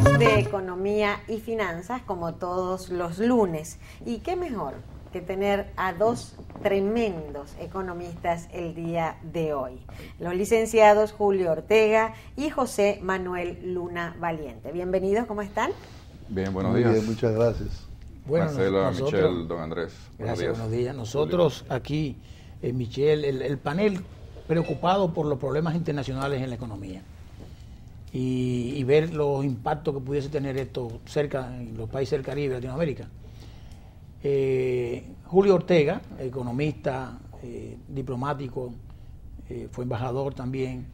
Hablamos de economía y finanzas como todos los lunes. ¿Y qué mejor que tener a dos tremendos economistas el día de hoy? Los licenciados Julio Ortega y José Manuel Luna Valiente. Bienvenidos, ¿cómo están? Bien, buenos días. Bien, muchas gracias. Bueno, Marcela, Michelle, don Andrés. Gracias, buenos días. Nosotros aquí, Michelle, el panel preocupado por los problemas internacionales en la economía y ver los impactos que pudiese tener esto cerca, en los países del Caribe, Latinoamérica. Julio Ortega, economista, diplomático, fue embajador también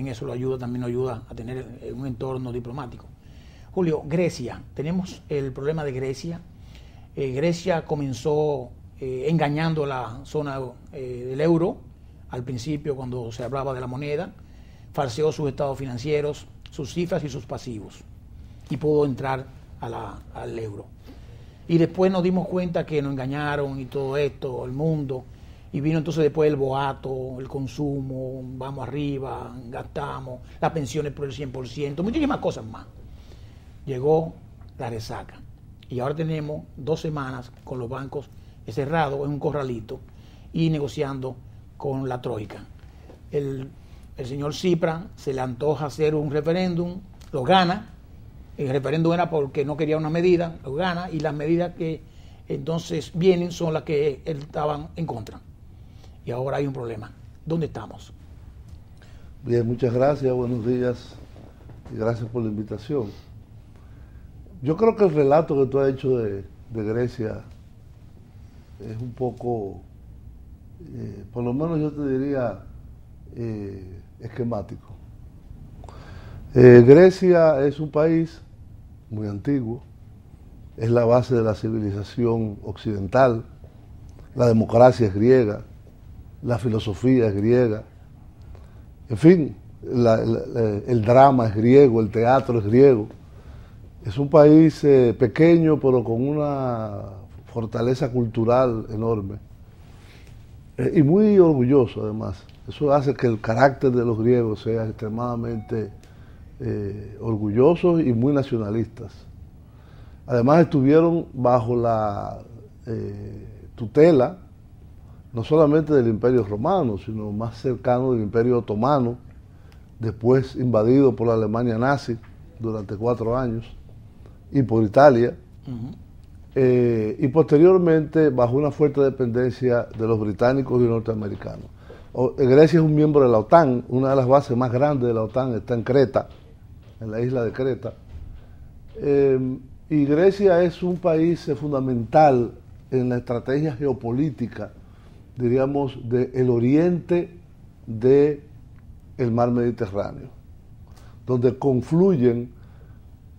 eso también nos ayuda a tener un entorno diplomático. Julio, Grecia, tenemos el problema de Grecia. Grecia comenzó engañando la zona del euro al principio cuando se hablaba de la moneda, falseó sus estados financieros, sus cifras y sus pasivos y pudo entrar al euro. Y después nos dimos cuenta que nos engañaron y todo esto, el mundo, y vino entonces después el boato, el consumo, vamos arriba, gastamos, las pensiones por el 100%, muchísimas cosas más. Llegó la resaca y ahora tenemos 2 semanas con los bancos cerrados en un corralito y negociando con la troika. El señor Tsipras se le antoja hacer un referéndum, lo gana. El referéndum era porque no quería una medida, lo gana, y las medidas que entonces vienen son las que él estaban en contra. Y ahora hay un problema. ¿Dónde estamos? Bien, muchas gracias, buenos días y gracias por la invitación. Yo creo que el relato que tú has hecho de Grecia es un poco, por lo menos yo te diría, esquemático. Grecia es un país muy antiguo, es la base de la civilización occidental, la democracia es griega, la filosofía es griega, en fin, el drama es griego, el teatro es griego. Es un país pequeño pero con una fortaleza cultural enorme y muy orgulloso además. Eso hace que el carácter de los griegos sea extremadamente orgullosos y muy nacionalistas. Además estuvieron bajo la tutela no solamente del Imperio Romano, sino más cercano del Imperio Otomano, después invadido por la Alemania nazi durante 4 años, y por Italia, y posteriormente bajo una fuerte dependencia de los británicos y norteamericanos. Grecia es un miembro de la OTAN, una de las bases más grandes de la OTAN está en Creta, en la isla de Creta, y Grecia es un país fundamental en la estrategia geopolítica, diríamos, del oriente del mar Mediterráneo, donde confluyen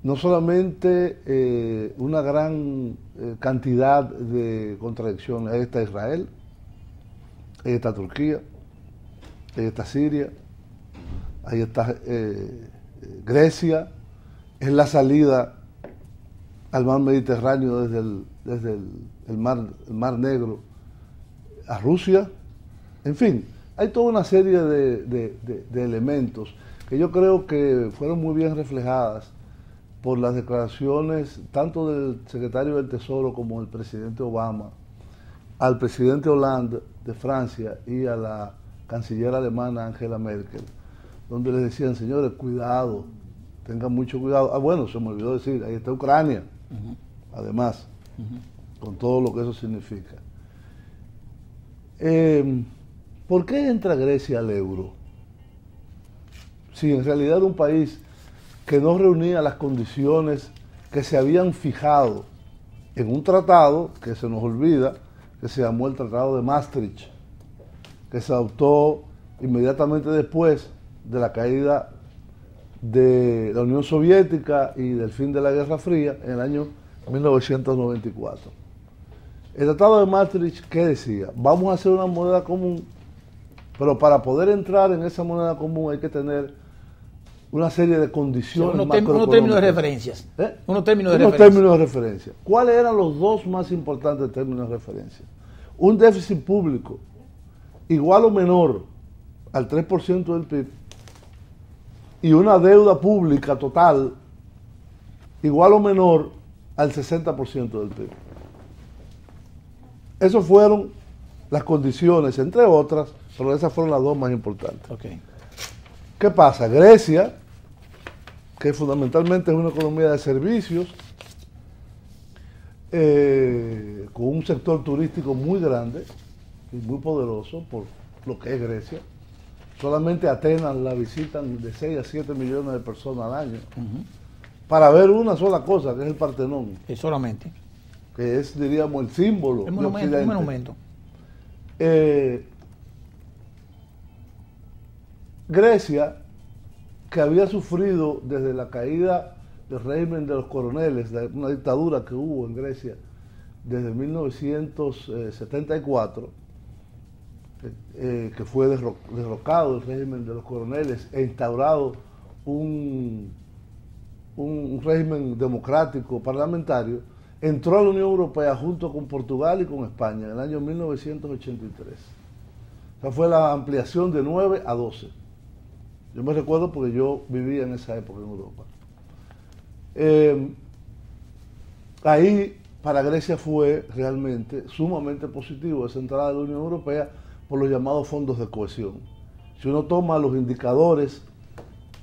no solamente una gran cantidad de contradicciones. Ahí está Israel, ahí está Turquía, ahí está Siria, ahí está Grecia, es la salida al mar Mediterráneo desde el mar Negro a Rusia. En fin, hay toda una serie de elementos que yo creo que fueron muy bien reflejadas por las declaraciones tanto del secretario del Tesoro como del presidente Obama, al presidente Hollande de Francia y a la canciller alemana Angela Merkel, donde les decían, señores, cuidado, tengan mucho cuidado. Ah, bueno, se me olvidó decir, ahí está Ucrania, además, con todo lo que eso significa. ¿Por qué entra Grecia al euro? Si en realidad era un país que no reunía las condiciones que se habían fijado en un tratado que se nos olvida, que se llamó el Tratado de Maastricht, que se adoptó inmediatamente después de la caída de la Unión Soviética y del fin de la Guerra Fría en el año 1994. El Tratado de Maastricht, ¿qué decía? Vamos a hacer una moneda común, pero para poder entrar en esa moneda común hay que tener una serie de condiciones macroeconómicas. Unos términos de referencias. Unos términos de referencia. ¿Cuáles eran los 2 más importantes términos de referencia? Un déficit público igual o menor al 3% del PIB y una deuda pública total igual o menor al 60% del PIB. Esas fueron las condiciones, entre otras, pero esas fueron las dos más importantes. Okay. ¿Qué pasa? Grecia, que fundamentalmente es una economía de servicios, con un sector turístico muy grande y muy poderoso por lo que es Grecia. Solamente Atenas la visitan de 6 a 7 millones de personas al año para ver una sola cosa, que es el Partenón. Solamente. Que es, diríamos, el símbolo. El monumento, un monumento. Grecia, que había sufrido desde la caída del régimen de los coroneles, de una dictadura que hubo en Grecia desde 1974, que fue derrocado el régimen de los coroneles e instaurado un régimen democrático parlamentario, entró a la Unión Europea junto con Portugal y con España en el año 1983. O sea, fue la ampliación de 9 a 12. Yo me recuerdo porque yo vivía en esa época en Europa. Ahí para Grecia fue realmente sumamente positivo esa entrada de la Unión Europea por los llamados fondos de cohesión. Si uno toma los indicadores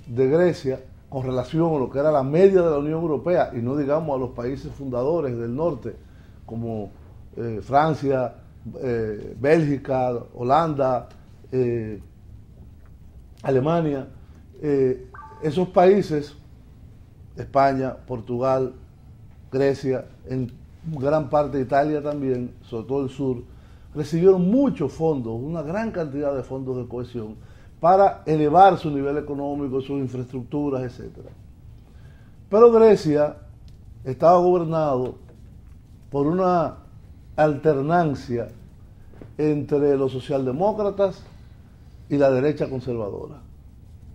de Grecia con relación a lo que era la media de la Unión Europea, y no digamos a los países fundadores del norte, como Francia, Bélgica, Holanda, Alemania, esos países, España, Portugal, Grecia, en gran parte de Italia también, sobre todo el sur, recibieron muchos fondos, una gran cantidad de fondos de cohesión para elevar su nivel económico, sus infraestructuras, etc. Pero Grecia estaba gobernado por una alternancia entre los socialdemócratas y la derecha conservadora.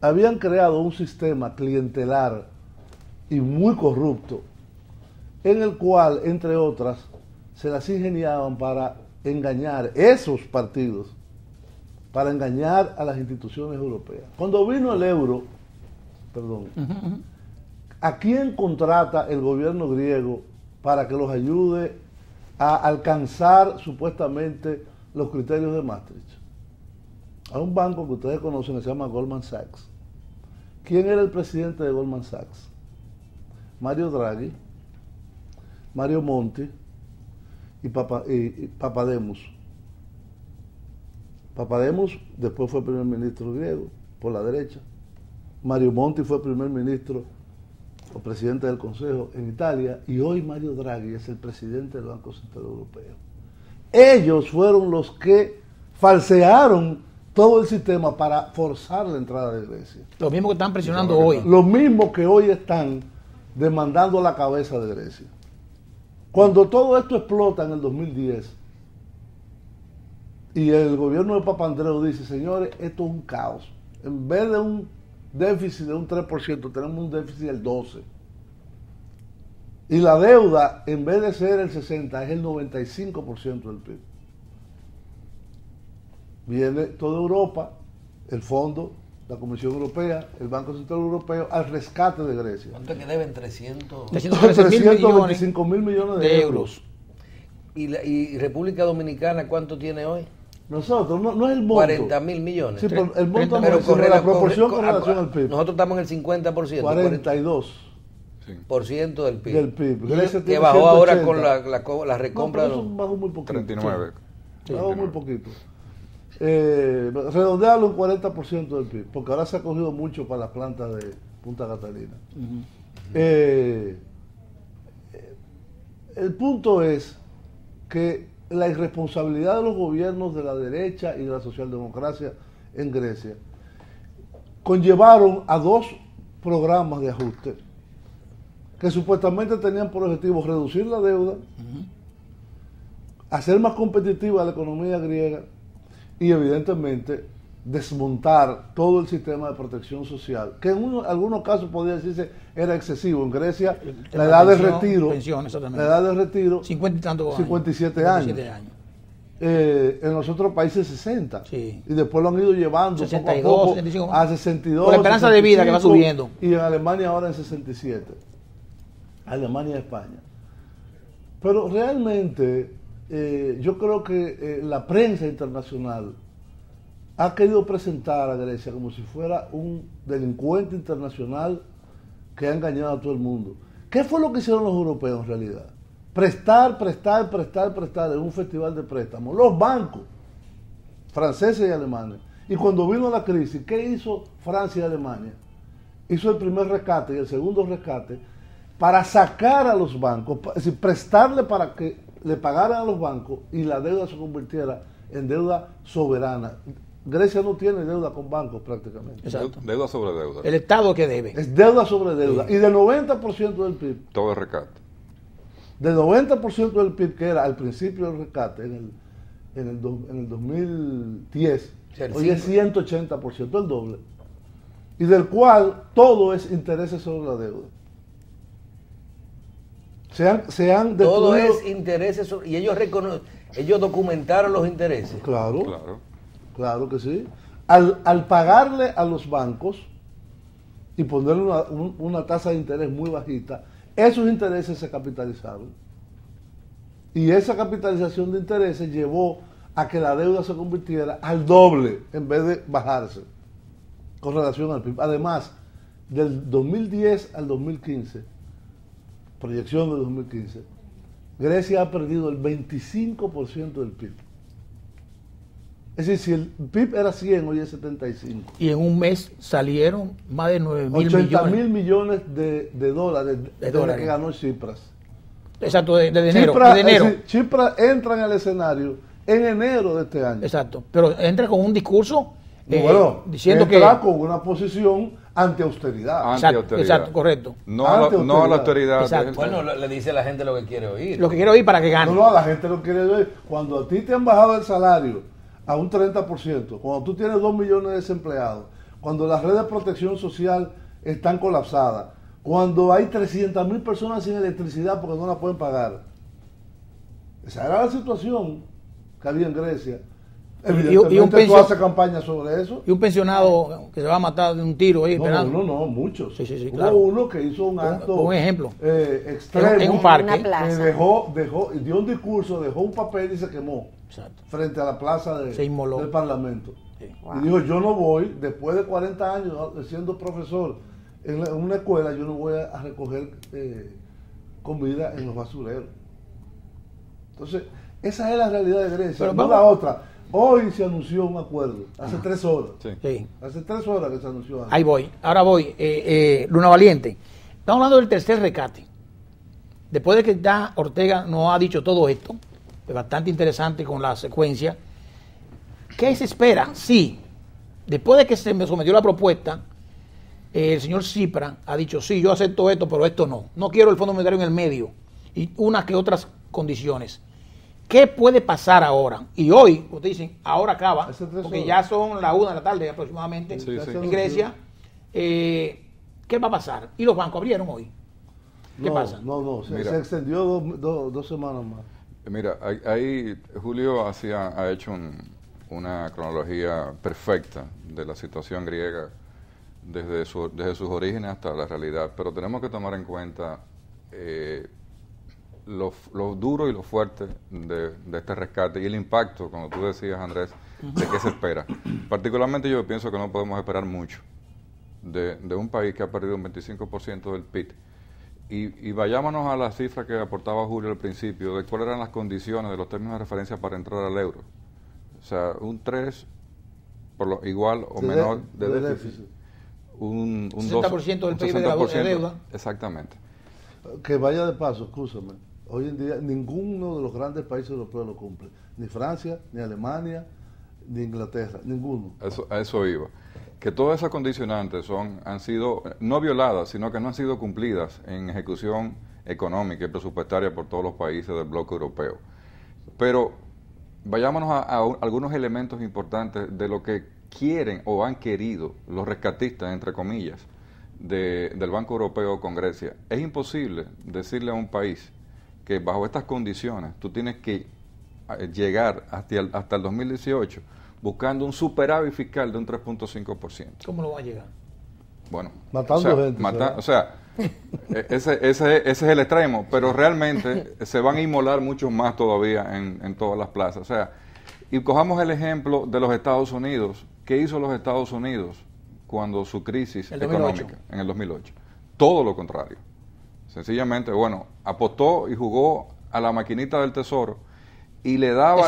Habían creado un sistema clientelar y muy corrupto, en el cual, entre otras, se las ingeniaban para engañar esos partidos, para engañar a las instituciones europeas. Cuando vino el euro, ¿a quién contrata el gobierno griego para que los ayude a alcanzar supuestamente los criterios de Maastricht? A un banco que ustedes conocen que se llama Goldman Sachs. ¿Quién era el presidente de Goldman Sachs? Mario Draghi, Mario Monti y Papademos. Papademos después fue primer ministro griego por la derecha. Mario Monti fue primer ministro o presidente del Consejo en Italia, y hoy Mario Draghi es el presidente del Banco Central Europeo. Ellos fueron los que falsearon todo el sistema para forzar la entrada de Grecia. Los mismos que están presionando hoy. Los mismos que hoy están demandando la cabeza de Grecia. Cuando todo esto explota en el 2010 y el gobierno de Papandreou dice, señores, esto es un caos. En vez de un déficit de un 3%, tenemos un déficit del 12%. Y la deuda, en vez de ser el 60%, es el 95% del PIB. Viene toda Europa, el fondo, la Comisión Europea, el Banco Central Europeo, al rescate de Grecia. ¿Cuánto es que deben? 325 mil millones de euros. ¿Y República Dominicana cuánto tiene hoy? Nosotros, no es el monto. 40 mil millones. Sí, pero el monto pero no, la proporción con relación al PIB. Nosotros estamos en el 50%. 42% del PIB. Del PIB. Que bajó 180. Ahora con la recompra. No, eso bajó muy poquito. 39. Sí, bajó muy poquito. Redondearlo un 40% del PIB, porque ahora se ha cogido mucho para las plantas de Punta Catalina. El punto es que la irresponsabilidad de los gobiernos de la derecha y de la socialdemocracia en Grecia conllevaron a dos programas de ajuste que supuestamente tenían por objetivo reducir la deuda, hacer más competitiva la economía griega y evidentemente desmontar todo el sistema de protección social, que en algunos casos podría decirse era excesivo. En Grecia la edad de retiro, 50 y tantos 57 años. En los otros países 60. Sí. Y después lo han ido llevando 62, poco a poco 65, a 62. por la esperanza de vida que va subiendo. Y en Alemania ahora en 67. Alemania y España. Pero realmente yo creo que la prensa internacional ha querido presentar a Grecia como si fuera un delincuente internacional que ha engañado a todo el mundo. ¿Qué fue lo que hicieron los europeos en realidad? Prestar en un festival de préstamos. Los bancos franceses y alemanes. Y cuando vino la crisis, ¿qué hizo Francia y Alemania? Hizo el primer rescate y el segundo rescate para sacar a los bancos, es decir, prestarle para que le pagaran a los bancos y la deuda se convirtiera en deuda soberana. Grecia no tiene deuda con bancos prácticamente. Exacto. Deuda sobre deuda. El Estado que debe. Es deuda sobre deuda. Sí. Y del 90% del PIB. Todo es rescate. Del 90% del PIB que era al principio del rescate, en el 2010, hoy es 180%, el doble. Y del cual todo es intereses sobre la deuda. Se han destruido. Todo es intereses sobre, y ellos documentaron los intereses. Claro que sí. Al pagarle a los bancos y ponerle una tasa de interés muy bajita, esos intereses se capitalizaron. Y esa capitalización de intereses llevó a que la deuda se convirtiera al doble en vez de bajarse con relación al PIB. Además, del 2010 al 2015, proyección de 2015, Grecia ha perdido el 25% del PIB. Es decir, si el PIB era 100, hoy es 75. Y en un mes salieron más de 9.000 millones. 80.000 millones de dólares desde que ganó Tsipras. Exacto, de enero. De enero. Es decir, Tsipras entra en el escenario en enero de este año. Exacto, pero entra con un discurso diciendo entra con una posición anti-austeridad. Exacto, correcto. No a la austeridad. Exacto. Bueno, le dice a la gente lo que quiere oír. Lo que quiere oír para que gane. No, a la gente lo quiere oír. Cuando a ti te han bajado el salario a un 30%, cuando tú tienes 2 millones de desempleados, cuando las redes de protección social están colapsadas, cuando hay 300.000 personas sin electricidad porque no la pueden pagar. Esa era la situación que había en Grecia. Evidentemente tú haces campaña sobre eso. Y un pensionado que se va a matar de un tiro ahí esperando. No, muchos. Sí, Hubo claro. uno que hizo un acto un ejemplo extremo en un parque, dio un discurso, dejó un papel y se quemó. Exacto. Frente a la plaza del Parlamento. Sí. Wow. Y dijo, yo no voy, después de 40 años siendo profesor en una escuela, yo no voy a recoger comida en los basureros. Entonces, esa es la realidad de Grecia. Pero no la otra. Hoy se anunció un acuerdo, hace 3 horas. Sí. Hace 3 horas que se anunció. Ahí voy, ahora voy. Luna Valiente, estamos hablando del tercer rescate. Después de que ya Ortega nos ha dicho todo esto, es bastante interesante con la secuencia. ¿Qué se espera? Sí, después de que se me sometió la propuesta, el señor Tsipras ha dicho, sí, yo acepto esto, pero esto no. No quiero el Fondo Monetario en el medio y unas que otras condiciones. ¿Qué puede pasar ahora? Y hoy, ustedes dicen, ahora acaba, porque ya son las 1 de la tarde aproximadamente en Grecia. ¿Qué va a pasar? ¿Y los bancos abrieron hoy? ¿Qué pasa? No, se extendió 2 semanas más. Mira, ahí Julio ha hecho una cronología perfecta de la situación griega desde sus orígenes hasta la realidad, pero tenemos que tomar en cuenta lo duro y lo fuerte de este rescate y el impacto, como tú decías, Andrés, de qué se espera. Particularmente yo pienso que no podemos esperar mucho de un país que ha perdido un 25% del PIB. Y vayámonos a la cifra que aportaba Julio al principio, de cuáles eran las condiciones de los términos de referencia para entrar al euro. O sea, un 3 igual o menor de déficit. Un 60% del PIB de la deuda. Exactamente. Que vaya de paso, escúchame. Hoy en día ninguno de los grandes países europeos lo cumple. Ni Francia, ni Alemania, ni Inglaterra, ninguno. A eso iba. Que todas esas condicionantes han sido no violadas, sino que no han sido cumplidas en ejecución económica y presupuestaria por todos los países del bloque europeo. Pero vayámonos a algunos elementos importantes de lo que quieren o han querido los rescatistas, entre comillas, del Banco Europeo con Grecia. Es imposible decirle a un país que bajo estas condiciones tú tienes que llegar hasta el 2018 buscando un superávit fiscal de un 3.5%. ¿Cómo lo va a llegar? Bueno, matando gente. O sea, Ese es el extremo, pero realmente se van a inmolar muchos más todavía en todas las plazas. O sea, y cojamos el ejemplo de los Estados Unidos. ¿Qué hizo los Estados Unidos cuando su crisis económica en el 2008? Todo lo contrario. Sencillamente, bueno, apostó y jugó a la maquinita del tesoro y le daba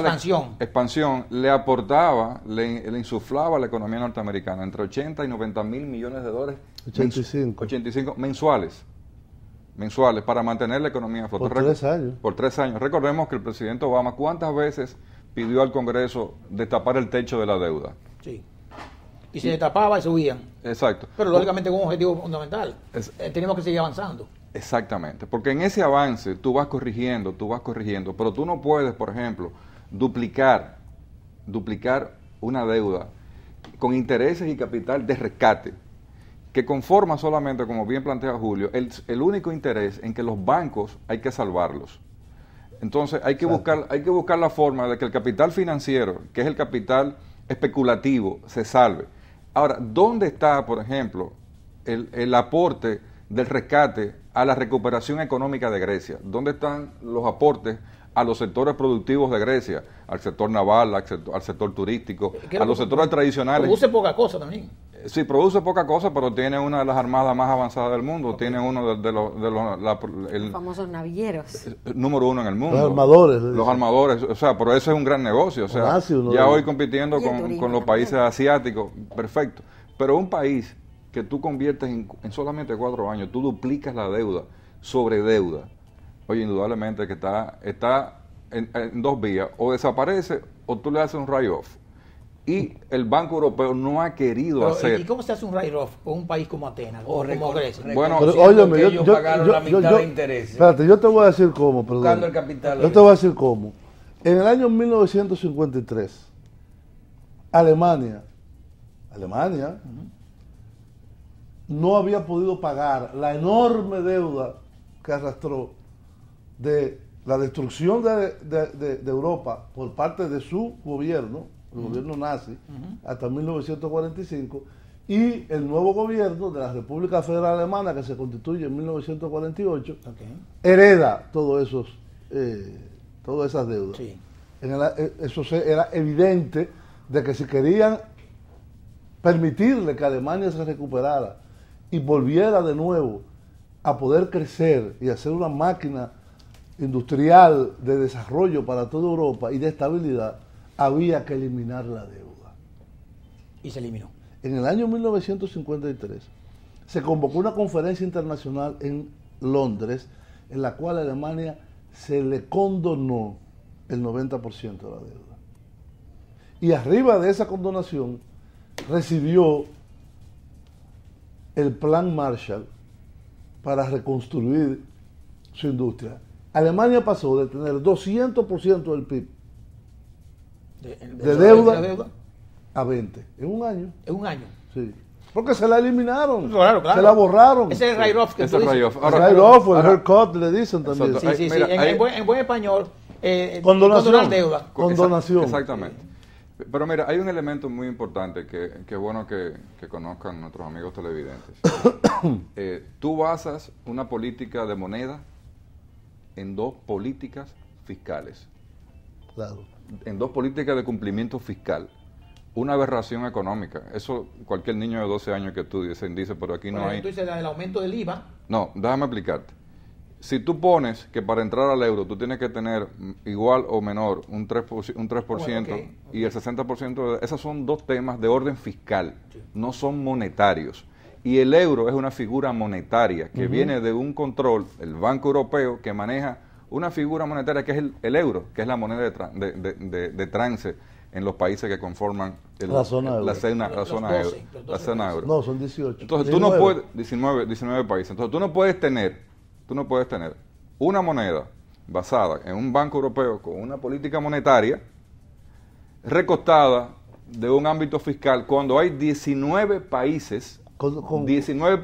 expansión, le aportaba, le insuflaba a la economía norteamericana entre 80 y 90 mil millones de dólares 85 mensuales para mantener la economía a flote. Por 3 años. Por 3 años. Recordemos que el presidente Obama, ¿cuántas veces pidió al Congreso destapar el techo de la deuda? Sí. Y se destapaba y subían. Exacto. Pero lógicamente con un objetivo fundamental. Tenemos que seguir avanzando. Exactamente, porque en ese avance tú vas corrigiendo, pero tú no puedes, por ejemplo, duplicar una deuda con intereses y capital de rescate, que conforma solamente, como bien plantea Julio, el único interés en que los bancos hay que salvarlos. Entonces hay que buscar la forma de que el capital financiero, que es el capital especulativo, se salve. Ahora, ¿dónde está, por ejemplo, el aporte del rescate a la recuperación económica de Grecia? ¿Dónde están los aportes a los sectores productivos de Grecia? Al sector naval, al sector turístico, a los sectores tradicionales. Produce poca cosa también. Sí, produce poca cosa, pero tiene una de las armadas más avanzadas del mundo. Tiene uno de los famosos navieros. Número 1 en el mundo. Los armadores. Los armadores, o sea, pero eso es un gran negocio. O sea, ya hoy compitiendo con los países asiáticos, perfecto. Pero un país que tú conviertes en solamente 4 años, tú duplicas la deuda sobre deuda. Oye, indudablemente que está en 2 vías, o desaparece o tú le haces un write-off. Y el Banco Europeo no ha querido hacer. ¿Y cómo se hace un write-off con un país como Atenas, como Grecia? Bueno, pero óyeme, ellos pagaron la mitad de intereses. Espérate, yo te voy a decir cómo, perdón. Buscando el capital. Yo te voy a decir cómo. En el año 1953, Alemania no había podido pagar la enorme deuda que arrastró de la destrucción de Europa por parte de su gobierno, el gobierno nazi, hasta 1945, y el nuevo gobierno de la República Federal Alemana, que se constituye en 1948, hereda todas esas deudas. Sí. Eso era evidente de que si querían permitirle que Alemania se recuperara y volviera de nuevo a poder crecer y hacer una máquina industrial de desarrollo para toda Europa y de estabilidad, había que eliminar la deuda. Y se eliminó. En el año 1953 se convocó una conferencia internacional en Londres en la cual a Alemania se le condonó el 90% de la deuda. Y arriba de esa condonación recibió el plan Marshall para reconstruir su industria. Alemania pasó de tener 200% del PIB de deuda a 20 en un año. En un año. Sí. Porque se la eliminaron. Claro. Se la borraron. Ese es el write-off que tú dices. El write-off o el haircut le dicen también. Sí. Mira, en buen español, condonación. Deuda. Condonación. Exactamente. Pero mira, hay un elemento muy importante que es bueno que conozcan nuestros amigos televidentes. Tú basas una política de moneda en 2 políticas fiscales. Claro. En 2 políticas de cumplimiento fiscal. Una aberración económica. Eso cualquier niño de 12 años que estudie se dice, pero aquí no hay. Tú dices el aumento del IVA. No, déjame explicarte. Si tú pones que para entrar al euro tú tienes que tener igual o menor un 3% Okay. Y el 60%, esos son 2 temas de orden fiscal, no son monetarios. Y el euro es una figura monetaria que viene de un control, el Banco Europeo, que maneja una figura monetaria que es el euro, que es la moneda de trance en los países que conforman la zona euro. La zona euro. No, son 18. Entonces 19. Tú no puedes, 19 países. Entonces tú no puedes tener una moneda basada en un banco europeo con una política monetaria recostada de un ámbito fiscal cuando hay 19 países con 19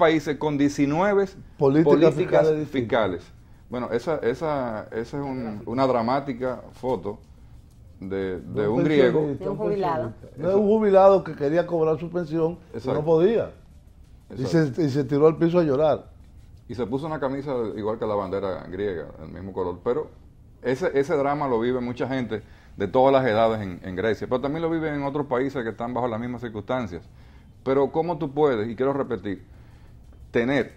políticas fiscales. Bueno, esa es una dramática foto de un griego. De un jubilado. De un jubilado que quería cobrar su pensión y no podía. Y se tiró al piso a llorar. y se puso una camisa igual que la bandera griega, el mismo color, pero ese drama lo vive mucha gente de todas las edades en Grecia, pero también lo viven en otros países que están bajo las mismas circunstancias. Pero ¿cómo tú puedes, y quiero repetir, tener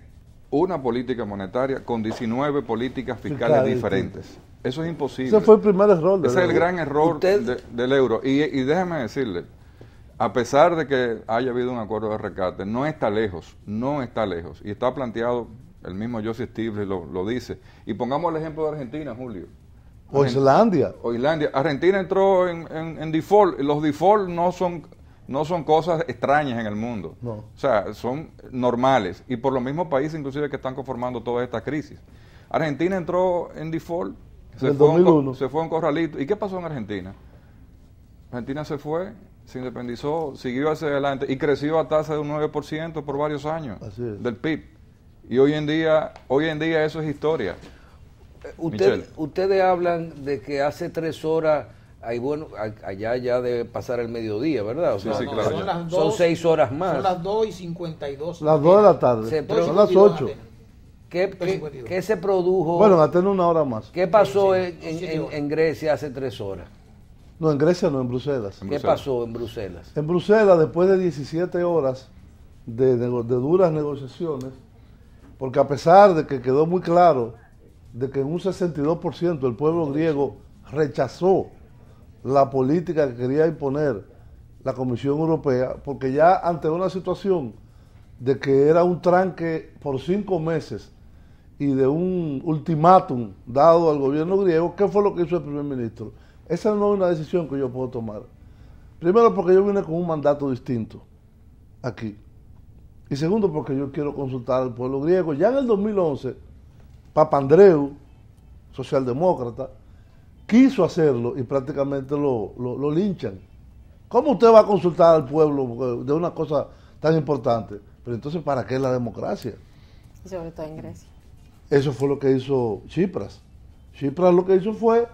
una política monetaria con 19 políticas fiscales diferentes? Eso es imposible. Ese fue el primer error. Ese es el gran error del euro. Y déjeme decirle, a pesar de que haya habido un acuerdo de rescate, no está lejos, y está planteado, el mismo Joseph Stiglitz lo dice. Y pongamos el ejemplo de Argentina, Julio. O Islandia. Argentina entró en default. Los default no son cosas extrañas en el mundo. No. O sea, son normales. Y por los mismos países inclusive que están conformando toda esta crisis. Argentina entró en default. Se fue a un corralito. ¿Y qué pasó en Argentina? Argentina se fue, se independizó, siguió hacia adelante y creció a tasa de un 9% por varios años del PIB. Y hoy en día eso es historia. Ustedes hablan de que hace 3 horas, allá ya debe pasar el mediodía, ¿verdad? O sea, sí, claro. Son 6 horas más. Son las 2:52. Las 2 de la tarde. Son las 8. ¿Qué se produjo? Bueno, a tener una hora más. ¿Qué pasó en Grecia hace 3 horas? No, en Grecia no, en Bruselas. ¿Qué pasó en Bruselas? En Bruselas, después de 17 horas de duras negociaciones, porque a pesar de que quedó muy claro de que en un 62% el pueblo griego rechazó la política que quería imponer la Comisión Europea, porque ya ante una situación de que era un tranque por 5 meses y de un ultimátum dado al gobierno griego, ¿qué fue lo que hizo el primer ministro? Esa no es una decisión que yo puedo tomar. Primero, porque yo vine con un mandato distinto aquí. Y segundo, porque yo quiero consultar al pueblo griego. Ya en el 2011, Papandreou, socialdemócrata, quiso hacerlo y prácticamente lo linchan. ¿Cómo usted va a consultar al pueblo de una cosa tan importante? Pero entonces, ¿para qué la democracia? Y sobre todo en Grecia. Eso fue lo que hizo Tsipras. Tsipras lo que hizo fue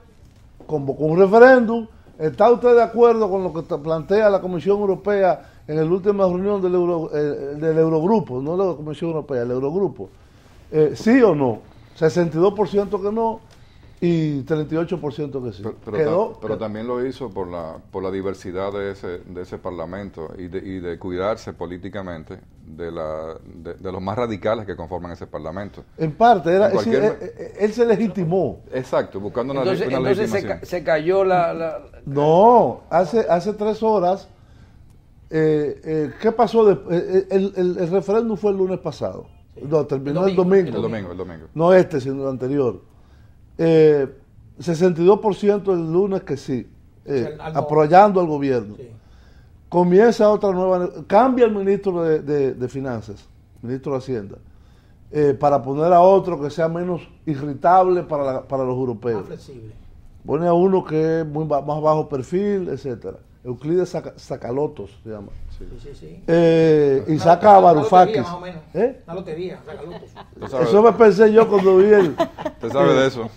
convocó un referéndum. ¿Está usted de acuerdo con lo que plantea la Comisión Europea en la última reunión del Eurogrupo? No de la Comisión Europea, el Eurogrupo. ¿Sí o no? 62% que no y 38% que sí. Pero también lo hizo por la diversidad de ese parlamento y de cuidarse políticamente de los más radicales que conforman ese parlamento. En parte, él se legitimó. Exacto, buscando una legitimación. Entonces se cayó No, hace 3 horas, ¿qué pasó? El referéndum fue el lunes pasado. No, terminó el domingo. El domingo. No sino el anterior. 62% el lunes que sí, apoyando al gobierno. Sí. Comienza otra nueva, cambia el ministro de Finanzas, ministro de Hacienda, para poner a otro que sea menos irritable para los europeos. Más flexible. Pone a uno que es más bajo perfil, etcétera. Euclides Sacalotos se llama. Sí. Y saca a Varoufakis. Una lotería, Sacalotos. Eso me pensé yo cuando vi ¿Usted sabe de eso?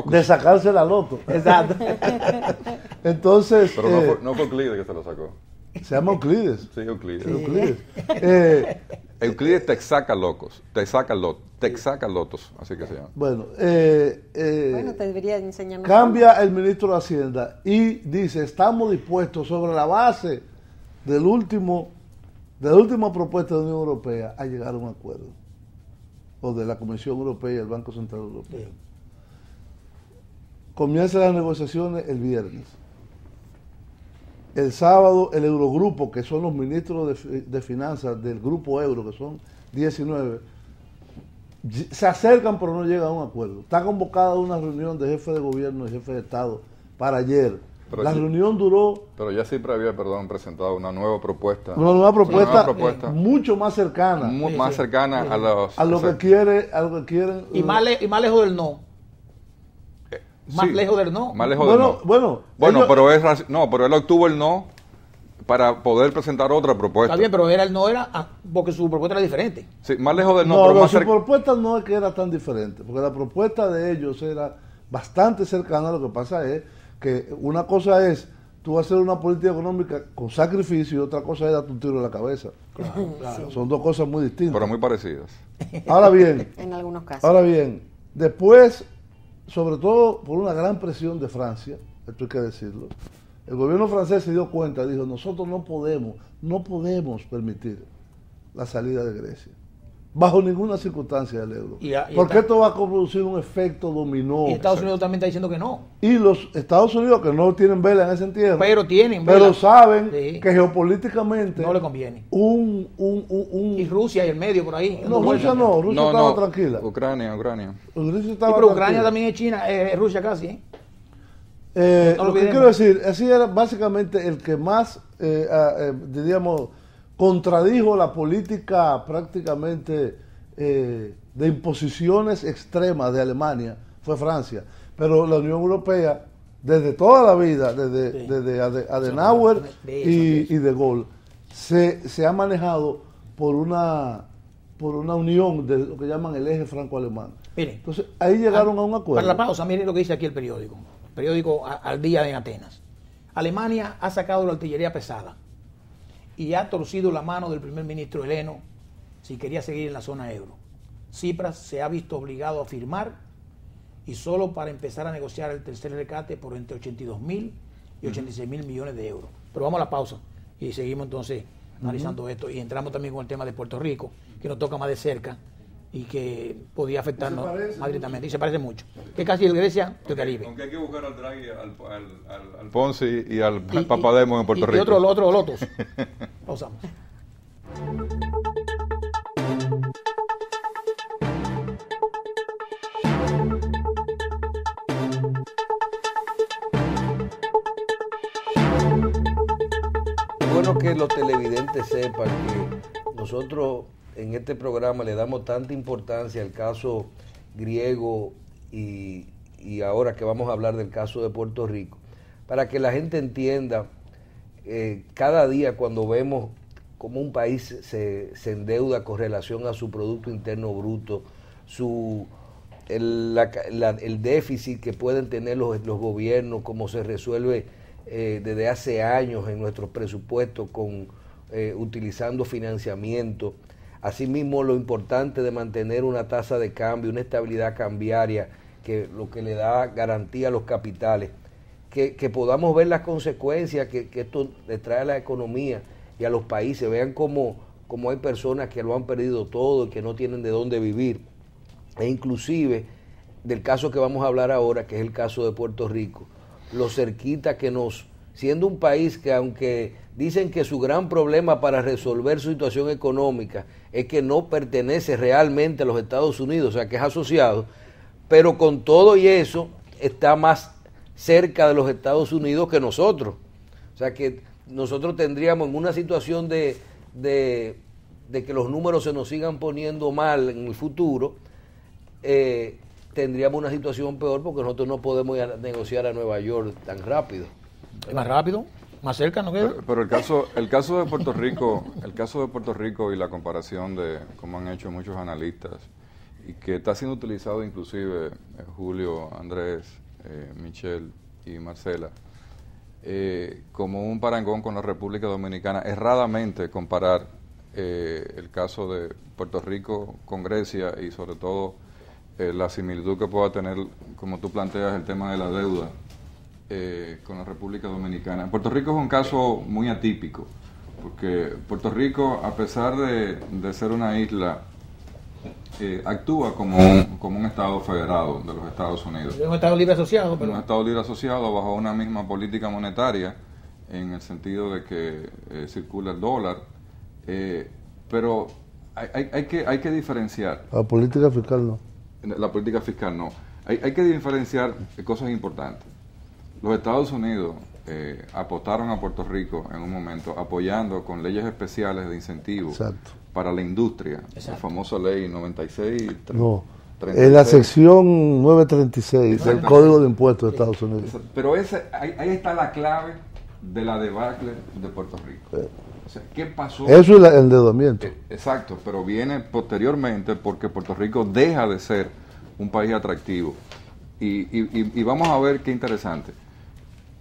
De sacarse la loto. Exacto. Entonces. Pero no fue Euclides que se lo sacó. Se llama Euclides. Sí, Euclides. Euclides te saca lotos, así que se llama. Bueno, te debería enseñarme. Cambia el ministro de Hacienda y dice, estamos dispuestos sobre la base de la última propuesta de la Unión Europea a llegar a un acuerdo. O de la Comisión Europea y el Banco Central Europeo. Sí. Comienzan las negociaciones el viernes. El sábado el Eurogrupo, que son los ministros de Finanzas del Grupo Euro, que son 19, se acercan pero no llegan a un acuerdo. Está convocada una reunión de jefe de gobierno y jefe de Estado para ayer. Reunión duró... Pero ya siempre había, presentado una nueva propuesta. Una nueva propuesta mucho más cercana. Más cercana a lo que quieren. Y más lejos del no. Más lejos del no. Más lejos del no. Pero él obtuvo el no para poder presentar otra propuesta. Está bien, pero porque su propuesta era diferente. Sí, más lejos del no. No, su propuesta no es que era tan diferente, porque la propuesta de ellos era bastante cercana. Lo que pasa es que una cosa es tú hacer una política económica con sacrificio y otra cosa es darte un tiro en la cabeza. Claro. Son dos cosas muy distintas. Pero muy parecidas. Ahora bien, En algunos casos. ahora bien, después, sobre todo por una gran presión de Francia, esto hay que decirlo, el gobierno francés se dio cuenta, dijo, nosotros no podemos permitir la salida de Grecia, bajo ninguna circunstancia del euro, porque esto va a producir un efecto dominó. Y Estados Unidos también está diciendo que no. Y los Estados Unidos, que no tienen vela en ese entierro, pero saben que geopolíticamente no le conviene. Y Rusia y el medio por ahí. No, Rusia estaba tranquila. Ucrania. Pero Ucrania también es China, es Rusia casi, lo que quiero decir, así era básicamente el que más, diríamos, contradijo la política prácticamente de imposiciones extremas de Alemania, fue Francia. Pero la Unión Europea, desde toda la vida, desde Adenauer y De Gaulle, se ha manejado por una unión de lo que llaman el eje franco-alemán. Entonces, ahí llegaron a un acuerdo. Para la pausa, miren lo que dice aquí el periódico Al Día en Atenas. Alemania ha sacado la artillería pesada y ha torcido la mano del primer ministro heleno si quería seguir en la zona euro. Tsipras se ha visto obligado a firmar y solo para empezar a negociar el tercer rescate por entre 82.000 y 86.000 millones de euros. Pero vamos a la pausa y seguimos entonces analizando esto y entramos también con el tema de Puerto Rico, que nos toca más de cerca y que podía afectarnos más directamente. Y se parece mucho. Que casi el Grecia del Caribe. Aunque hay que buscar al Draghi, al Ponzi y al Papademos en Puerto Rico. Y otro Lotos. Pausamos. Es bueno que los televidentes sepan que nosotros en este programa le damos tanta importancia al caso griego y ahora que vamos a hablar del caso de Puerto Rico, para que la gente entienda cada día cuando vemos cómo un país se endeuda con relación a su Producto Interno Bruto, el déficit que pueden tener los gobiernos, cómo se resuelve desde hace años en nuestros presupuestos utilizando financiamiento. Asimismo, lo importante de mantener una tasa de cambio, una estabilidad cambiaria, que lo que le da garantía a los capitales, que podamos ver las consecuencias que esto le trae a la economía y a los países, vean cómo hay personas que lo han perdido todo y que no tienen de dónde vivir, e inclusive del caso que vamos a hablar ahora, que es el caso de Puerto Rico, lo cerquita que siendo un país que aunque dicen que su gran problema para resolver su situación económica es que no pertenece realmente a los Estados Unidos, o sea que es asociado, pero con todo y eso está más cerca de los Estados Unidos que nosotros. O sea que nosotros tendríamos en una situación de que los números se nos sigan poniendo mal en el futuro, tendríamos una situación peor porque nosotros no podemos ir a negociar a Nueva York tan rápido. ¿Más rápido? ¿Más cerca no queda? Pero el caso de Puerto Rico y la comparación de cómo han hecho muchos analistas y que está siendo utilizado inclusive Julio, Andrés, Michelle y Marcela como un parangón con la República Dominicana, erradamente comparar el caso de Puerto Rico con Grecia y sobre todo la similitud que pueda tener, como tú planteas, el tema de la deuda con la República Dominicana. Puerto Rico es un caso muy atípico, porque Puerto Rico, a pesar de ser una isla, actúa como un Estado federado de los Estados Unidos. Es un Estado libre asociado. Un Estado libre asociado bajo una misma política monetaria, en el sentido de que circula el dólar, pero hay que diferenciar. La política fiscal no. La política fiscal no. Hay que diferenciar cosas importantes. Los Estados Unidos apostaron a Puerto Rico en un momento apoyando con leyes especiales de incentivo para la industria. Exacto. La famosa ley 96. No, en la sección 936 del Código de Impuestos de Estados Unidos. Pero ahí está la clave de la debacle de Puerto Rico. O sea, ¿qué pasó? Eso es el endeudamiento. Exacto, pero viene posteriormente porque Puerto Rico deja de ser un país atractivo. Y vamos a ver qué interesante.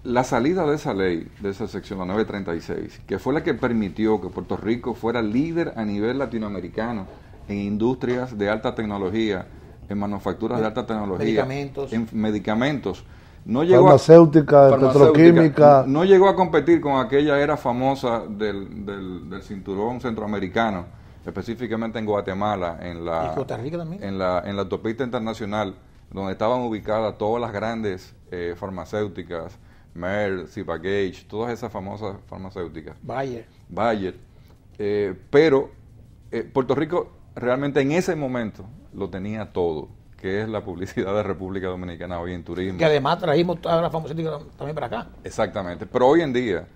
La salida de esa ley, de esa sección, la 936, que fue la que permitió que Puerto Rico fuera líder a nivel latinoamericano en industrias de alta tecnología, en manufacturas de alta tecnología, en medicamentos. No llegó farmacéutica, petroquímica. No llegó a competir con aquella era famosa del cinturón centroamericano, específicamente en Guatemala, en la autopista internacional, donde estaban ubicadas todas las grandes farmacéuticas, Merck, Ciba-Geigy, todas esas famosas farmacéuticas. Bayer. Pero Puerto Rico realmente en ese momento lo tenía todo, que es la publicidad de República Dominicana hoy en turismo. Que además trajimos toda la farmacéutica también para acá. Exactamente, pero hoy en día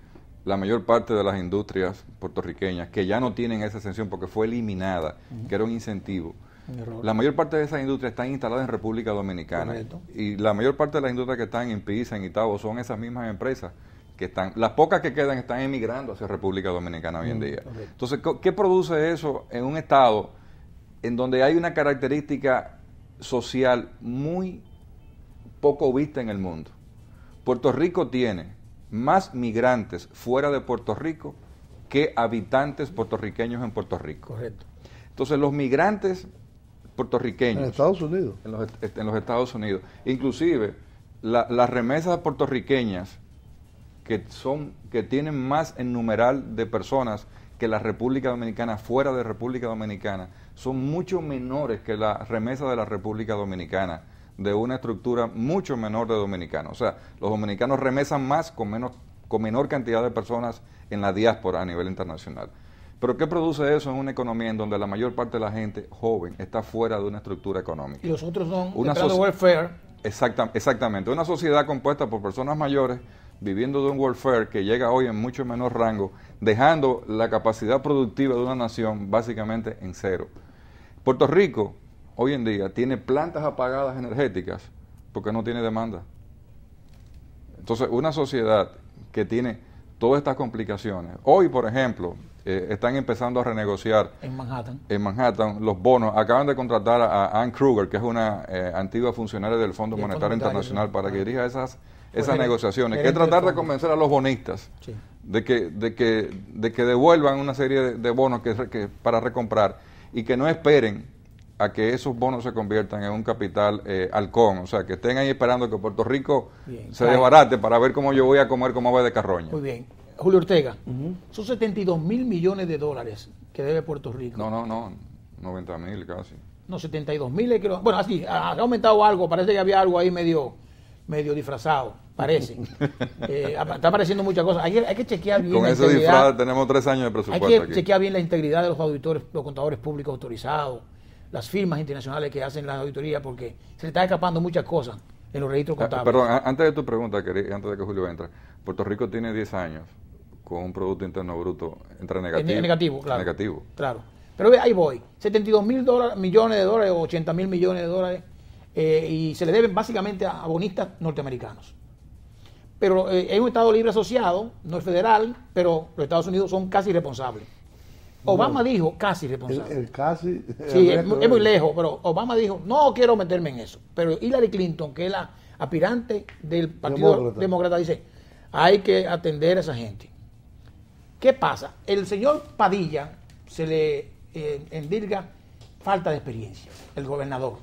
la mayor parte de las industrias puertorriqueñas que ya no tienen esa exención porque fue eliminada, que era un incentivo, la mayor parte de esas industrias están instaladas en República Dominicana. Correcto. Y la mayor parte de las industrias que están en Pisa, en Itabo, son esas mismas empresas que están, las pocas que quedan están emigrando hacia República Dominicana hoy en día. Correcto. Entonces, ¿qué produce eso en un estado en donde hay una característica social muy poco vista en el mundo? Puerto Rico tiene más migrantes fuera de Puerto Rico que habitantes puertorriqueños en Puerto Rico. Correcto. Entonces los migrantes puertorriqueños en Estados Unidos, en los Estados Unidos, inclusive las remesas puertorriqueñas que tienen más en numeral de personas que la República Dominicana, fuera de República Dominicana, son mucho menores que la remesa de la República Dominicana, de una estructura mucho menor de dominicanos. O sea, los dominicanos remesan más con menor cantidad de personas en la diáspora a nivel internacional. Pero ¿qué produce eso en una economía en donde la mayor parte de la gente joven está fuera de una estructura económica? Y los otros son welfare. Exactamente. Una sociedad compuesta por personas mayores viviendo de un welfare que llega hoy en mucho menor rango, dejando la capacidad productiva de una nación básicamente en cero. Puerto Rico hoy en día tiene plantas apagadas energéticas porque no tiene demanda. Entonces, una sociedad que tiene todas estas complicaciones, hoy por ejemplo, están empezando a renegociar en Manhattan los bonos. Acaban de contratar a Ann Kruger, que es una antigua funcionaria del Fondo Monetario Internacional, para que dirija esas negociaciones, que es tratar de convencer a los bonistas de que devuelvan una serie de bonos que para recomprar y que no esperen a que esos bonos se conviertan en un capital halcón, o sea, que estén ahí esperando que Puerto Rico se desbarate para ver cómo yo voy a comer como ave de carroña. Muy bien. Julio Ortega, son 72 mil millones de dólares que debe Puerto Rico. No, 90 mil casi. No, 72 mil, bueno, así, ha aumentado algo, parece que había algo ahí medio disfrazado, parece. Está apareciendo muchas cosas. Hay que chequear bien. Con la ese disfraz tenemos 3 años de presupuesto. Hay que chequear bien la integridad de los auditores, los contadores públicos autorizados, las firmas internacionales que hacen la auditoría, porque se le está escapando muchas cosas en los registros contables. Perdón, antes de tu pregunta, antes de que Julio entre, Puerto Rico tiene 10 años con un Producto Interno Bruto entre negativo. Claro. Pero ahí voy, 72 mil millones de dólares o 80 mil millones de dólares, y se le deben básicamente a bonistas norteamericanos. Pero es un Estado libre asociado, no es federal, pero los Estados Unidos son casi responsables. Obama dijo casi responsable. El casi. Sí, es muy lejos, pero Obama dijo, no quiero meterme en eso. Pero Hillary Clinton, que es la aspirante del Partido Demócrata, dice, hay que atender a esa gente. ¿Qué pasa? El señor Padilla se le endilga falta de experiencia, el gobernador.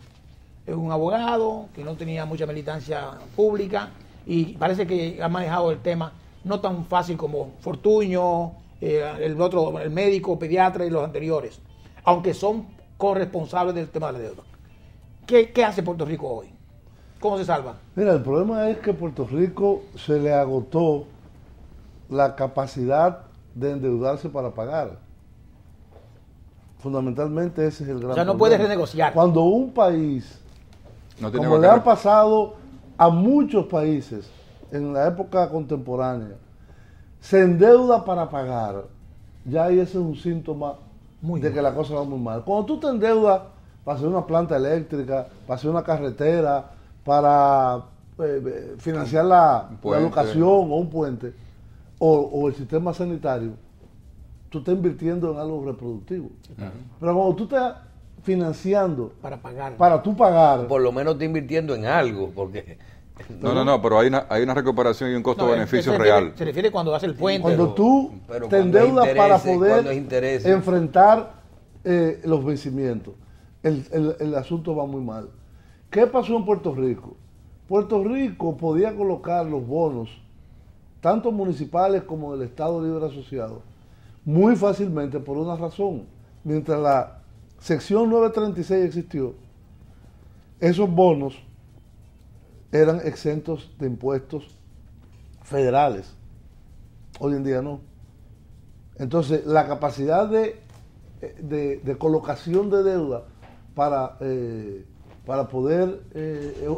Es un abogado que no tenía mucha militancia pública y parece que ha manejado el tema no tan fácil como Fortuño, el médico, pediatra y los anteriores, aunque son corresponsables del tema de la deuda. ¿Qué hace Puerto Rico hoy? ¿Cómo se salva? Mira, el problema es que a Puerto Rico se le agotó la capacidad de endeudarse para pagar. Fundamentalmente ese es el gran problema. O sea, no puedes renegociar. Cuando un país, como le ha pasado a muchos países en la época contemporánea, se endeuda para pagar, ya ahí ese es un síntoma de que la cosa va muy mal. Cuando tú te endeudas para hacer una planta eléctrica, para hacer una carretera, para financiar la educación o un puente, o el sistema sanitario, tú estás invirtiendo en algo reproductivo. Pero cuando tú estás financiando para tú pagar, por lo menos estás invirtiendo en algo, porque no, pero hay una recuperación y un costo-beneficio real. Se refiere cuando hace el puente. Cuando tú te endeudas para poder enfrentar los vencimientos. El asunto va muy mal. ¿Qué pasó en Puerto Rico? Puerto Rico podía colocar los bonos, tanto municipales como del Estado Libre Asociado, muy fácilmente por una razón. Mientras la sección 936 existió, esos bonos eran exentos de impuestos federales. Hoy en día no. Entonces, la capacidad de colocación de deuda para poder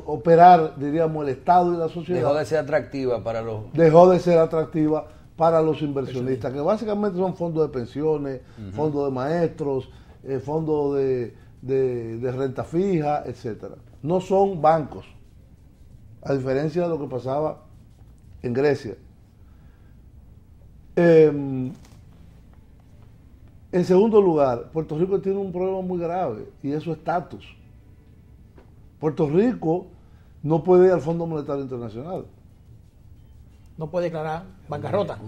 operar, diríamos, el Estado y la sociedad. Dejó de ser atractiva para los... Dejó de ser atractiva para los inversionistas, que básicamente son fondos de pensiones, fondos de maestros, fondos de renta fija, etcétera. No son bancos, a diferencia de lo que pasaba en Grecia. En segundo lugar, Puerto Rico tiene un problema muy grave y es su estatus. Puerto Rico no puede ir al Fondo Monetario Internacional. No puede declarar bancarrota.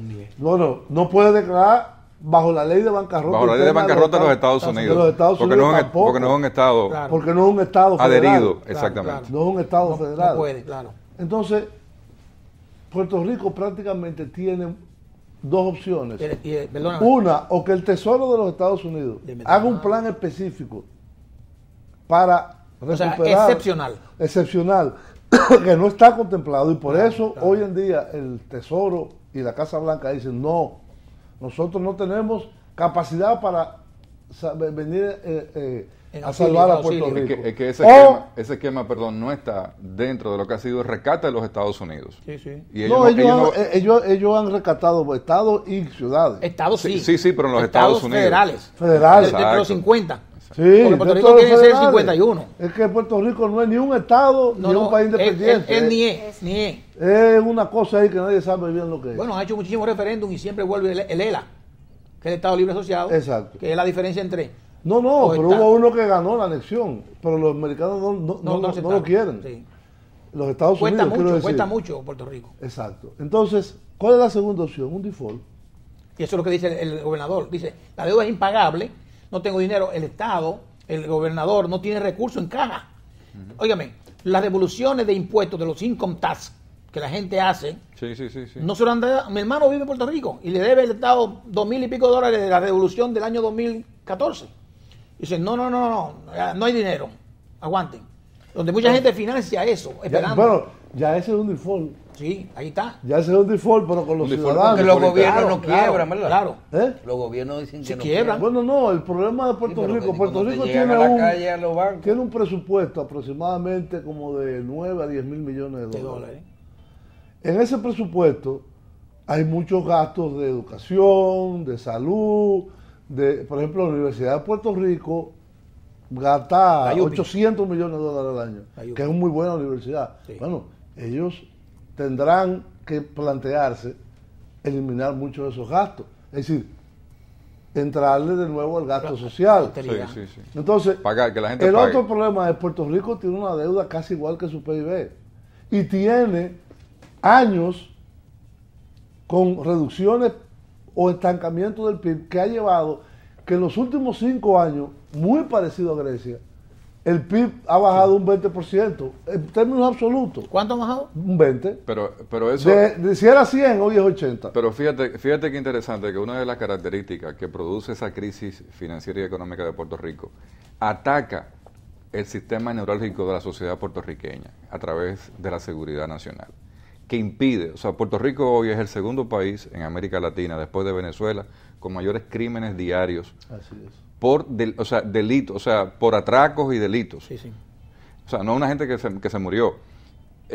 No puede declarar bajo la ley de bancarrota. Bajo la ley de bancarrota de los Estados Unidos. De los Estados Unidos porque no es un Estado, Claro. Porque no es un Estado federal. adherido, exactamente. No es un Estado federal. No puede, claro. Entonces, Puerto Rico prácticamente tiene dos opciones. Perdóname. Una, o que el Tesoro de los Estados Unidos haga un plan específico para recuperar. Excepcional, que no está contemplado. Y por eso, hoy en día, el Tesoro y la Casa Blanca dicen, no, nosotros no tenemos capacidad para venir a salvar a Puerto Rico. Es que ese esquema, no está dentro de lo que ha sido el rescate de los Estados Unidos. Sí, sí. Y ellos han rescatado estados y ciudades. Estados sí. Sí, pero en los Estados Unidos. Federales. De los 50. Sí, porque Puerto Rico quiere ser 51. Es que Puerto Rico no es ni un estado ni un país independiente. Ni es. Es una cosa ahí que nadie sabe bien lo que es. Bueno, ha hecho muchísimos referéndums y siempre vuelve el ELA, que es el Estado Libre Asociado. Exacto. Que es la diferencia entre... No, pero hubo uno que ganó la anexión, pero los americanos no lo quieren. Sí. Los Estados Unidos cuesta mucho Puerto Rico. Exacto. Entonces, ¿cuál es la segunda opción? Un default. Y eso es lo que dice el gobernador. Dice, la deuda es impagable, no tengo dinero, el Estado, el gobernador no tiene recursos en caja. Óigame, las devoluciones de impuestos de los income tax que la gente hace, no se lo han dado. Mi hermano vive en Puerto Rico y le debe el Estado $2,000 y pico de la devolución del año 2014. Dicen, no hay dinero, aguanten. Donde mucha gente financia eso, esperando. Bueno, ya ese es un default. Sí, ahí está. Ya ese es un default, pero con los ciudadanos. Porque los gobiernos no quiebran, ¿verdad? Claro. Los gobiernos dicen que no quiebran. Bueno, no, el problema de Puerto Rico, Puerto Rico tiene un presupuesto aproximadamente como de 9 a 10 mil millones de dólares. En ese presupuesto hay muchos gastos de educación, de salud, por ejemplo, la Universidad de Puerto Rico gasta 800 millones de dólares al año, que es una muy buena universidad. Sí. Bueno, ellos tendrán que plantearse eliminar muchos de esos gastos. Es decir, entrarle de nuevo al gasto social. Sí. Entonces, que la gente el pague. otro problema es que Puerto Rico tiene una deuda casi igual que su PIB y tiene años con reducciones o estancamiento del PIB que ha llevado que en los últimos 5 años, muy parecido a Grecia, el PIB ha bajado un 20%, en términos absolutos. ¿Cuánto ha bajado? Un 20%. Pero eso... si era 100, hoy es 80. Pero fíjate qué interesante que una de las características que produce esa crisis financiera y económica de Puerto Rico ataca el sistema neurálgico de la sociedad puertorriqueña a través de la seguridad nacional, que impide, o sea, Puerto Rico hoy es el segundo país en América Latina, después de Venezuela, con mayores crímenes diarios. Así es. Por delitos, o sea, por atracos y delitos. Sí. O sea, no una gente que se murió.